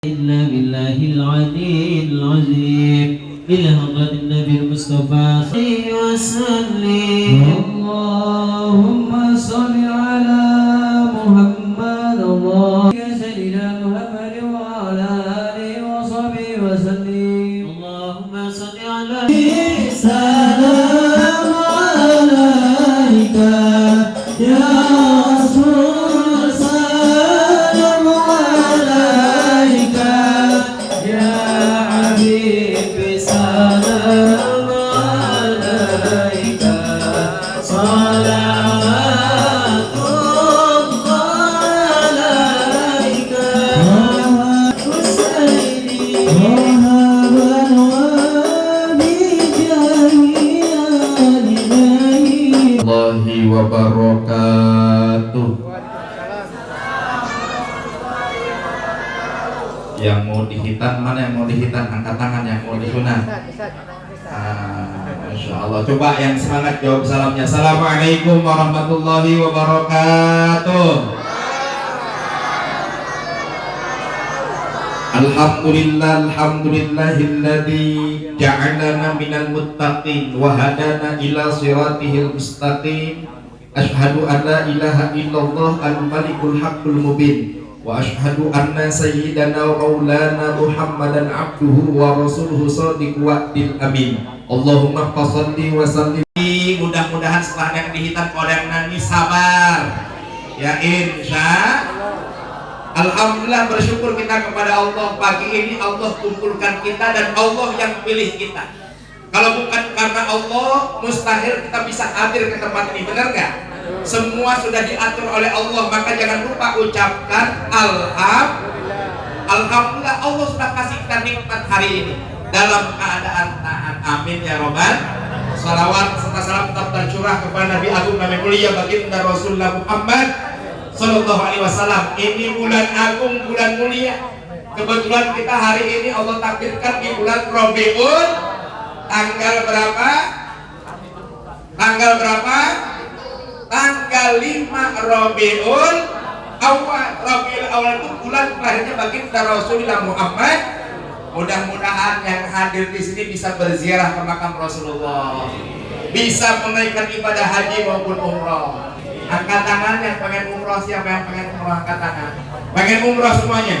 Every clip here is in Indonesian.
إلا بالله العلي العظيم إلى حضرة النبي المصطفى صلى وسلم. اللهم صل على محمد اللهم سيدنا محمد وعلى آله وصحبه وسلم. اللهم صل على سلام عليك يا رسول سلام عليك يا حبيب سلام عليك صلوات الله عليك حسيني Warahmatullahi wabarakatuh. Yang mau dihitan mana? Yang mau dihitan angkat tangan. Yang mau disunat, Masya Allah. Coba yang semangat jawab salamnya. Assalamualaikum warahmatullahi wabarakatuh. Alhamdulillah, alhamdulillahilladzi ja'alana minal muttaqin wa hadana ila siratihil mustaqim. Asyhadu an la ilaha illallah al-malikul haqqul mubin wa asyhadu anna sayyidana wa maulana Muhammadan abduhu wa rasuluhu shadiqul wa'dil amin. Allahumma shalli wa sallim. Mudah-mudahan setelah yang dihitan kodang nangis sabar ya, insya Alhamdulillah, bersyukur kita kepada Allah. Pagi ini Allah kumpulkan kita dan Allah yang pilih kita. Kalau bukan karena Allah, mustahil kita bisa hadir ke tempat ini, benar nggak? Semua sudah diatur oleh Allah, maka jangan lupa ucapkan Alhamdulillah, Allah sudah kasih kita nikmat hari ini dalam keadaan taat. Amin ya robbal. Salawat serta salam tetap tercurah kepada Nabi Agung Nabi Mulia baginda Rasulullah Muhammad Sallallahu Alaihi Wasallam. Ini bulan agung, bulan mulia. Kebetulan kita hari ini Allah takdirkan di bulan Rabiul. Tanggal berapa? Tanggal berapa? Tanggal 5 Rabiul Awal. Rabiul Awal itu bulan lahirnya baginda Rasulullah Muhammad. Mudah-mudahan yang hadir di sini bisa berziarah ke makam Rasulullah, bisa menaikkan ibadah haji maupun umroh. Angkat tangan yang pengen umroh. Siapa yang pengen umroh? Angkat tangan. Pengen umroh semuanya?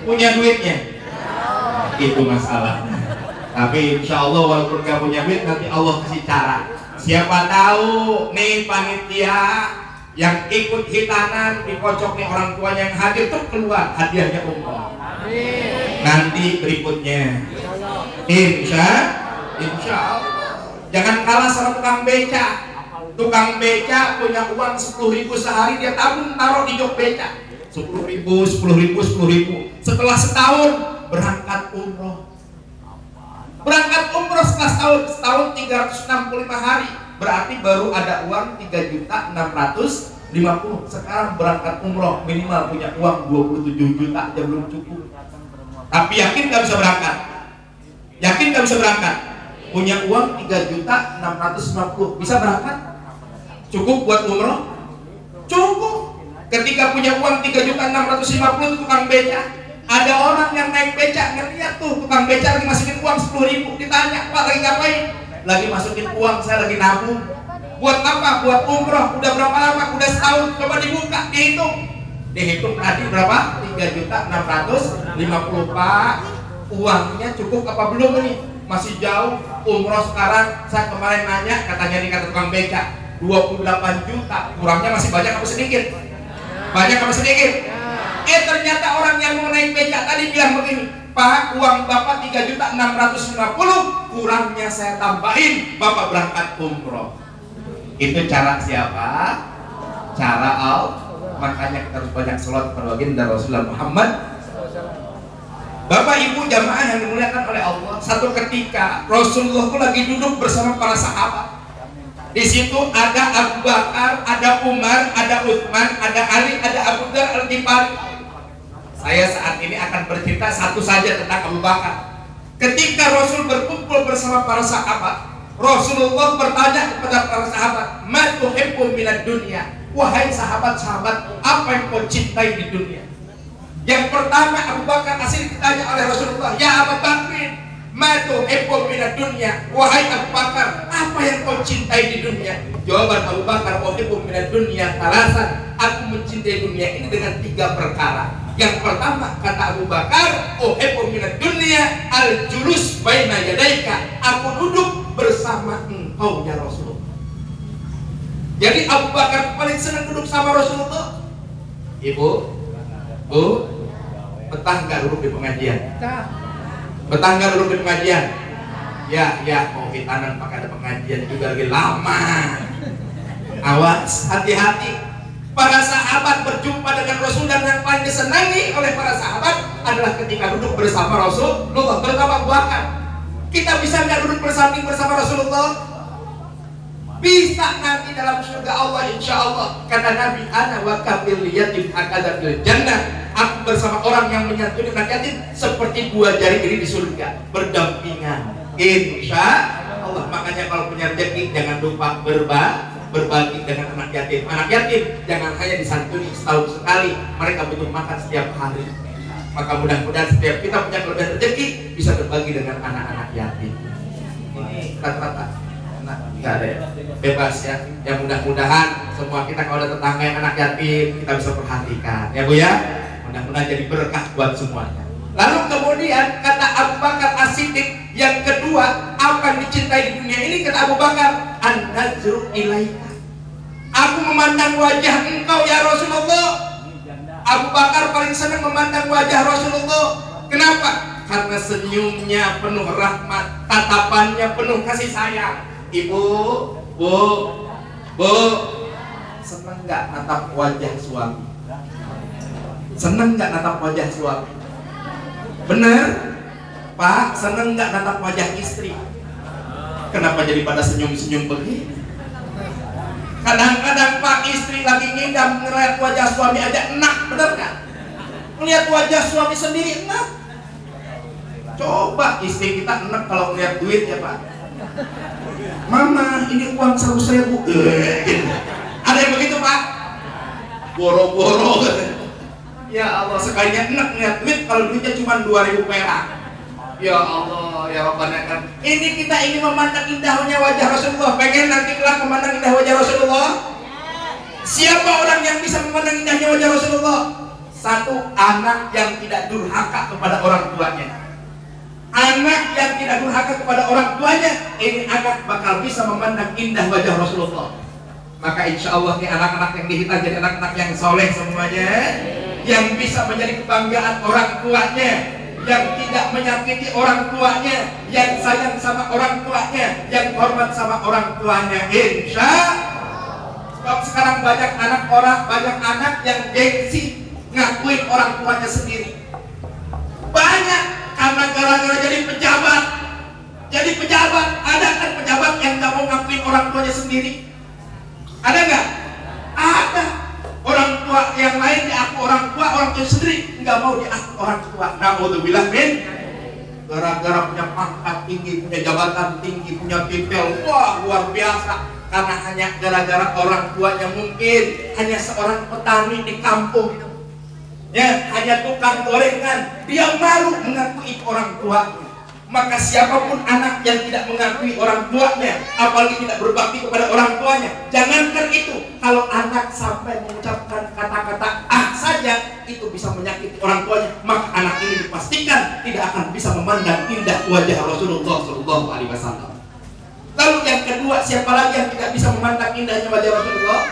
Punya duitnya? Itu masalah. Tapi insya Allah walaupun gak punya duit, nanti Allah kasih cara. Siapa tahu nih panitia yang ikut hitanan dikocok nih orang tuanya yang hadir tuh keluar hadiahnya umroh. Nanti berikutnya insya Allah. Jangan kalah sama tukang beca. Tukang beca punya uang 10.000 sehari, dia tabung taruh di jok beca 10.000, 10.000, 10.000. Setelah setahun berangkat umroh. Berangkat umroh setelah setahun 365 hari. Berarti baru ada uang 3.650.000. Sekarang berangkat umroh minimal punya uang 27 juta aja belum cukup. Tapi yakin gak bisa berangkat? Yakin gak bisa berangkat? Punya uang 3.650.000 bisa berangkat? Cukup buat umroh? Cukup. Ketika punya uang 3.650.000 tukang beca. Ada orang yang naik beca, ngeliat tuh tukang beca lagi masukin uang 10.000. Ditanya, Pak lagi ngapain? Lagi masukin uang, saya lagi nabung. Buat apa? Buat umroh. Udah berapa lama? Udah setahun. Coba dibuka, dihitung. Dihitung tadi berapa? 3.650.000. Pak, uangnya cukup apa belum ini? Masih jauh. Umroh sekarang, saya kemarin nanya, katanya nih kata tukang beca 28 juta, kurangnya masih banyak apa sedikit? Banyak apa sedikit? Ternyata orang yang mau naik beca tadi bilang begini, Pak, uang Bapak 3.650.000, kurangnya saya tambahin, Bapak berangkat umroh. Itu cara siapa? Cara Allah. Makanya kita harus banyak sholat kepada baginda Rasulullah Muhammad. Bapak Ibu jamaah yang dimuliakan oleh Allah, satu ketika Rasulullah itu lagi duduk bersama para sahabat. Di situ ada Abu Bakar, ada Umar, ada Utsman, ada Ali, ada Abu Dzar Al-Ghifari. Saya saat ini akan bercerita satu saja tentang Abu Bakar. Ketika Rasul berkumpul bersama para sahabat, Rasulullah bertanya kepada para sahabat, "Ma tuhibbu minad dunya?" Wahai sahabat-sahabat, apa yang kau cintai di dunia? Yang pertama Abu Bakar As-Siddiq ditanya oleh Rasulullah, ya Abu Bakrin, ma tuhibbu minad dunya? Wahai Abu Bakar, apa yang kau cintai di dunia? Jawaban Abu Bakar, uhibbu minad dunya talasan. Aku mencintai dunia ini dengan 3 perkara. Yang pertama kata Abu Bakar, uhibbu minad dunya al-julus baina yadaika. Aku duduk bersama engkau ya Rasulullah. Jadi Abu Bakar paling senang duduk sama Rasulullah. Ibu, Bu, betah nggak duduk di pengajian? Betah nggak duduk di pengajian? Ya, mau hitanan pakai ada pengajian juga lagi lama. Awas, hati-hati. Para sahabat berjumpa dengan Rasul dan yang paling disenangi oleh para sahabat adalah ketika duduk bersama Rasulullah, terutama Abu Bakar. Kita bisa nggak duduk bersanding bersama Rasulullah? Bisa nanti dalam surga Allah, insya Allah. Kata Nabi, ana wa kafil yatim hakadha fil jannah. Aku bersama orang yang menyantuni anak yatim seperti 2 jari ini di surga, berdampingan. Insya Allah. Makanya kalau punya rezeki jangan lupa berbagi dengan anak yatim. Anak yatim jangan hanya disantuni setahun sekali, mereka butuh makan setiap hari. Maka mudah-mudahan setiap kita punya kelebihan rezeki bisa berbagi dengan anak-anak yatim. Ini rata-rata nggak ada ya, bebas ya. Yang mudah-mudahan semua kita kalau ada tetangga yang anak yatim kita bisa perhatikan ya Bu ya. Mudah-mudahan jadi berkah buat semuanya. Lalu kemudian kata Abu Bakar As-Siddiq, yang kedua apa yang dicintai di dunia ini? Kata Abu Bakar, an-nazru ilaika. Aku memandang wajah engkau ya Rasulullah. Abu Bakar paling senang memandang wajah Rasulullah. Kenapa? Karena senyumnya penuh rahmat, tatapannya penuh kasih sayang. Ibu, Bu, senang nggak natap wajah suami? Senang nggak natap wajah suami? Bener? Pak, senang nggak natap wajah istri? Kenapa jadi pada senyum-senyum begini? Kadang-kadang Pak, istri lagi ngidam ngeliat wajah suami aja enak, bener nggak? Ngeliat wajah suami sendiri enak. Coba istri kita enak kalau ngeliat duit ya Pak. Mama, ini uang 100.000. Ada yang begitu Pak? Boro-boro. Ya Allah, sekalinya enak ngeliat duit kalau duitnya cuma 2.000 perak. Ya Allah, ya Rabbana kan. Ini kita ingin memandang indahnya wajah Rasulullah. Pengen nanti kelak memandang indah wajah Rasulullah? Siapa orang yang bisa memandang indahnya wajah Rasulullah? Satu, anak yang tidak durhaka kepada orang tuanya. Anak yang tidak durhaka kepada orang tuanya, ini anak bakal bisa memandang indah wajah Rasulullah. Maka insya Allah nih anak-anak yang dihitan jadi anak-anak yang soleh semuanya, yang bisa menjadi kebanggaan orang tuanya, yang tidak menyakiti orang tuanya, yang sayang sama orang tuanya, yang hormat sama orang tuanya. Insya Allah. Sekarang banyak anak yang gengsi ngakuin orang tuanya sendiri. Banyak karena gara-gara jadi pejabat. Ada kan pejabat yang nggak mau ngakuin orang tuanya sendiri? Ada nggak? Ada. Orang tua yang lain diaku orang tua sendiri nggak mau diaku orang tua. Naudzubillah min. Gara-gara punya pangkat tinggi, punya jabatan tinggi, punya titel, wah luar biasa. Karena hanya gara-gara orang tuanya mungkin hanya seorang petani di kampung, ya hanya tukang gorengan, dia malu mengakui orang tua. Maka siapapun anak yang tidak mengakui orang tuanya, apalagi tidak berbakti kepada orang tuanya, jangankan itu, kalau anak sampai mengucapkan kata-kata saja itu bisa menyakiti orang tuanya, maka anak ini dipastikan tidak akan bisa memandang indah wajah Rasulullah SAW. Lalu yang kedua, siapa lagi yang tidak bisa memandang indahnya wajah Rasulullah?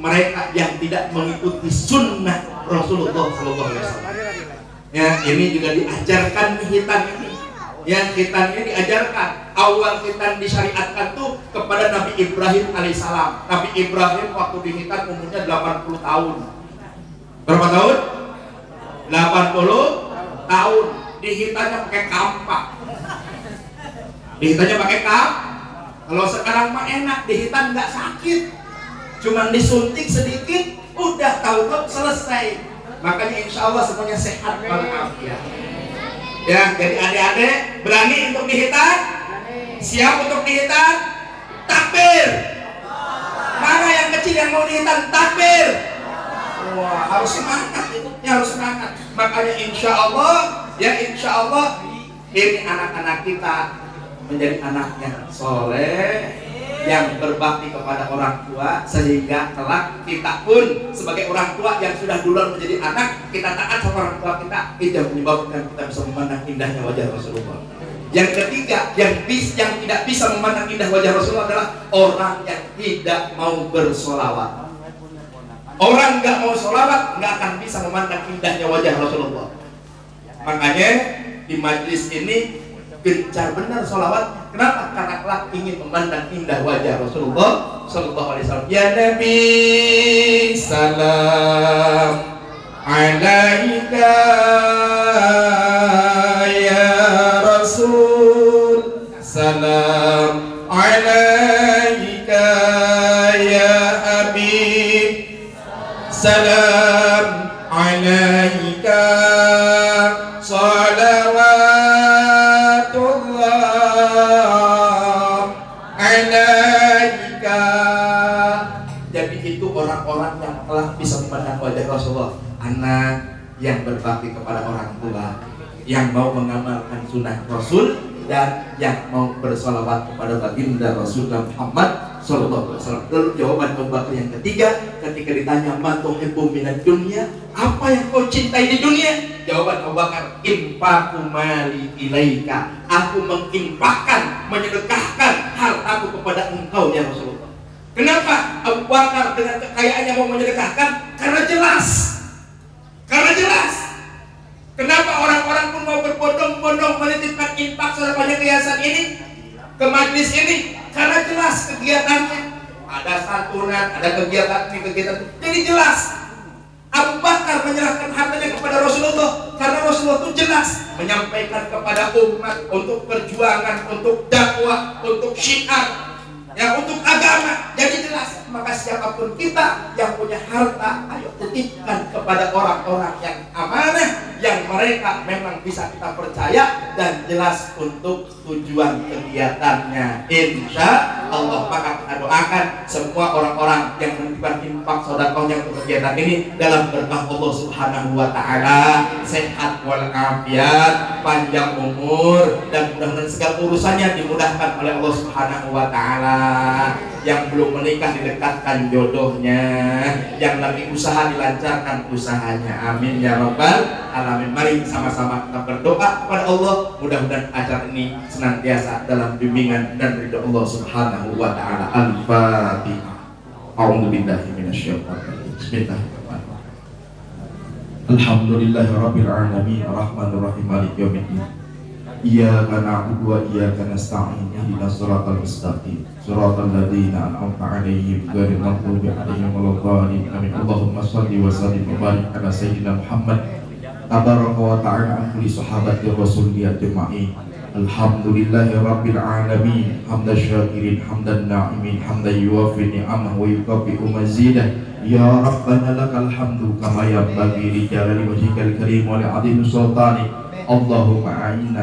Mereka yang tidak mengikuti sunnah Rasulullah SAW. Ya, ini juga diajarkan hitan ini. Ya, khitan ini diajarkan. Awal khitan disyariatkan tuh kepada Nabi Ibrahim alaihissalam. Nabi Ibrahim waktu dihitan umurnya 80 tahun. Berapa tahun? 80 tahun. Dihitannya pakai kampak. Dihitannya pakai kampak. Kalau sekarang mah enak, dihitan nggak sakit. Cuman disuntik sedikit, udah tahu-tahu selesai. Makanya insya Allah semuanya sehat walafiat. Ya, jadi adik-adik berani untuk dihitan? Siap untuk dihitan? Takbir. Mana yang kecil yang mau dihitan? Takbir. Wah, harus semangat, hidupnya harus semangat. Makanya insya Allah ini anak-anak kita menjadi anak yang soleh, yang berbakti kepada orang tua, sehingga kelak kita pun sebagai orang tua yang sudah duluan menjadi anak, kita taat sama orang tua kita, itu yang menyebabkan kita bisa memandang indahnya wajah Rasulullah. Yang ketiga, yang tidak bisa memandang indah wajah Rasulullah adalah orang yang tidak mau bersolawat. Orang nggak mau solawat nggak akan bisa memandang indahnya wajah Rasulullah. Makanya di majlis ini gencar benar solawat. Kenapa? Karena kelak ingin memandang indah wajah Rasulullah Sallallahu Alaihi Wasallam. Ya Nabi, salam alaika ya Rasul, salam alaika ya Habib, salam alaika salawatullah alaika. Jadi itu orang-orang yang telah bisa memandang wajah Rasulullah. Anak yang berbakti kepada orang tua, yang mau mengamalkan sunnah Rasul, dan yang mau bersolawat kepada baginda Rasulullah Muhammad Sallallahu Alaihi Wasallam. Lalu jawaban Abu Bakar yang ketiga ketika ditanya ma tuhibbu minad dunya, apa yang kau cintai di dunia? Jawaban Abu Bakar, infaqu mali ilaika, aku menginfakkan, menyedekahkan hartaku kepada engkau ya Rasulullah. Kenapa Abu Bakar dengan kekayaannya mau menyedekahkan? Karena jelas. Kenapa orang-orang pun mau berbondong-bondong menitipkan infak sedekahnya ke yayasan ini, ke majlis ini? Karena jelas kegiatannya. Ada santunan, ada kegiatan. Jadi jelas. Abu Bakar menyerahkan hartanya kepada Rasulullah karena Rasulullah itu jelas menyampaikan kepada umat untuk perjuangan, untuk dakwah, untuk syiar, ya, untuk agama. Jadi jelas. Maka siapapun kita yang punya harta, ayo titipkan kepada orang-orang yang amanah, yang mereka memang bisa kita percaya dan jelas untuk tujuan kegiatannya. Insya Allah. Maka kita doakan semua orang-orang yang menitipkan infak sedekahnya untuk kegiatan ini dalam berkah Allah Subhanahu wa Ta'ala, sehat walafiat, panjang umur, dan mudah-mudahan segala urusannya dimudahkan oleh Allah Subhanahu wa Ta'ala. Yang belum menikah didekatkan jodohnya, yang lagi usaha dilancarkan usahanya. Amin ya rabbal alamin. Mari sama-sama kita berdoa kepada Allah, mudah-mudahan acara ini senantiasa dalam bimbingan dan ridho Allah Subhanahu wa Ta'ala. Al-Fatihah. A'udzubillahi minasyaitonir rajim. Bismillahirrahmanirrahim. Alhamdulillahirabbil alamin, arrahmanir rahim, maliki yaumiddin. Iyyaka na'budu wa iyyaka nasta'in, ihdinas siratal mustaqim, siratal ladzina an'amta 'alaihim ghairil maghdubi 'alaihim waladdallin. Amin. Allahumma shalli wa sallim wa barik ala sayyidina Muhammad tabaraka wa ta'ala an kulli sahabati rasulih ajma'in. Alhamdulillahi rabbil alamin, hamdan syakirin, hamdan na'imin, hamdan yuwafi ni'amahu wa yukafi'u mazidah. Ya Rabbana lakal hamdu kama yanbaghi li jalali wajhikal karim wa li 'azimi sultanik. Allahumma a'inna